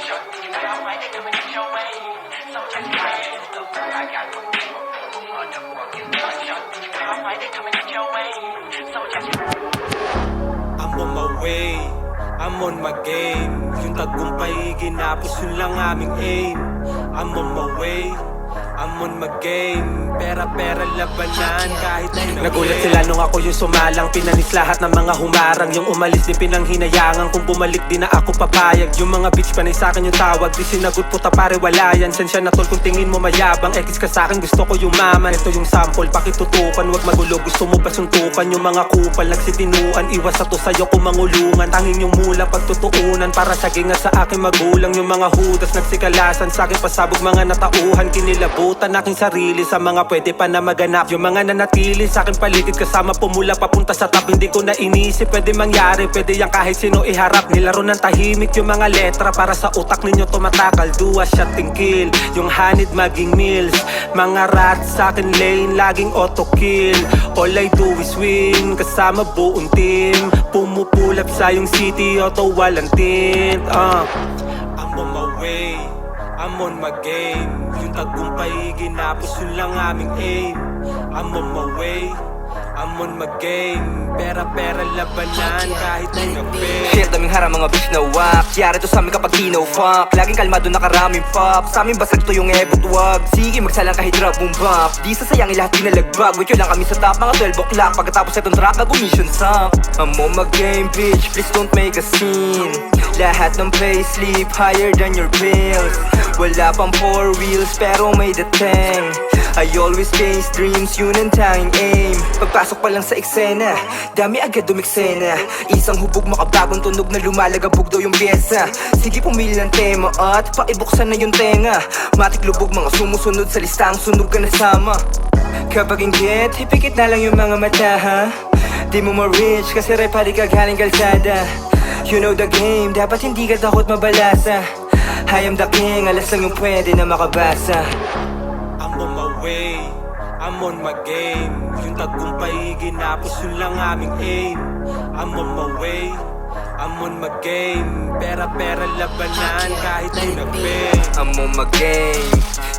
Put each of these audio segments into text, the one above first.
I'm on my way, I'm on my game. Yung tagumpay ginapos, yun lang aming aim. I'm on my way, I'm on my game. Pera-pera labanan kahit na nagulat sila nung ako yung sumalang. Pinanis lahat ng mga humarang. Yung umalis din pinanghinayangan. Kung bumalik din na ako papayag. Yung mga bitch panay sa'kin yung tawag. Di sinagot puta pare wala yan. Sensya na tol kung tingin mo mayabang. Ekis ka sa'kin gusto ko yung maman. Ito yung sample pakitutukan. Wag magulo gusto mo pasuntukan. Yung mga kupal nagsitinuan. Iwas sa to sa'yo kung mangulungan. Tanging yung mula pagtutuunan. Para sagingan sa aking magulang. Yung mga hudas nagsikalasan sa'kin pasabog mga natauhan. Kinilabutan aking sarili sa mga pwede pa na maganap. Yung mga nanatili sa akin paligid kasama pumula papunta sa top. Hindi ko na inisip pwede mangyari. Pwede yan kahit sino iharap. Nilaro ng tahimik yung mga letra para sa utak ninyo tumatakal. Do a shot and kill. Yung hanid maging meals. Mga rats sa akin lane laging auto kill. All I do is win kasama buong team. Pumupulap sa yung city auto walang tint. I'm on my way, I'm on my game. Yung tagumpay ginapos, yun lang aming aim. I'm on my way, I'm on my game. Pera-pera labanan kahit na gabi. Shit, daming harang mga bitch na wak. Yari to sa amin kapag tino-fuck. Laging kalmado nakaraming pop. Sa amin basag to yung ebot wag. Sige magsalang kahit drug boom bap. Di sasayang lahat pinalagbag. Wait yun lang kami sa top mga 12 o'clock. Pagkatapos itong track ako mission sunk. I'm on my game bitch, please don't make a scene. Lahat ng payslip higher than your bills. Wala pang 4 wheels pero may dating. I always chase dreams, yun ang tanging aim. Pagpasok pa lang sa eksena, dami agad dumiksena. Isang hubog makabagong tunog na lumalagabog daw yung pyesa. Sige pumili ng tema at paibuksan na yung tenga. Matik lubog mga sumusunod sa listang sunog ka nasama. Kapag inggit, ipikit na lang yung mga mata ha. Di mo ma-reach kasi repari ka galing kalsada. You know the game, dapat hindi ka takot mabalasa. I am the king, alas lang yung pwede na makabasa. I'm on my way, I'm on my game. Yung tagumpay ginapos, yun lang aming aim. I'm on my way, I'm on my game. Pera-pera labanan kahit na gabi. I'm on my game,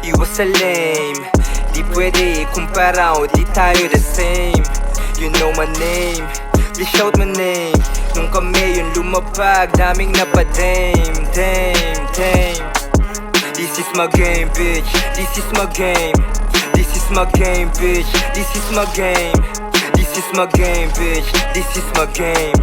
iwas sa lame. Di pwede ikumpara o di tayo the same. You know my name, please shout my name. Nung kami yung lumapag, daming napadame. Dame. This is my game, bitch. This is my game. This is my game, bitch. This is my game. This is my game, bitch. This is my game.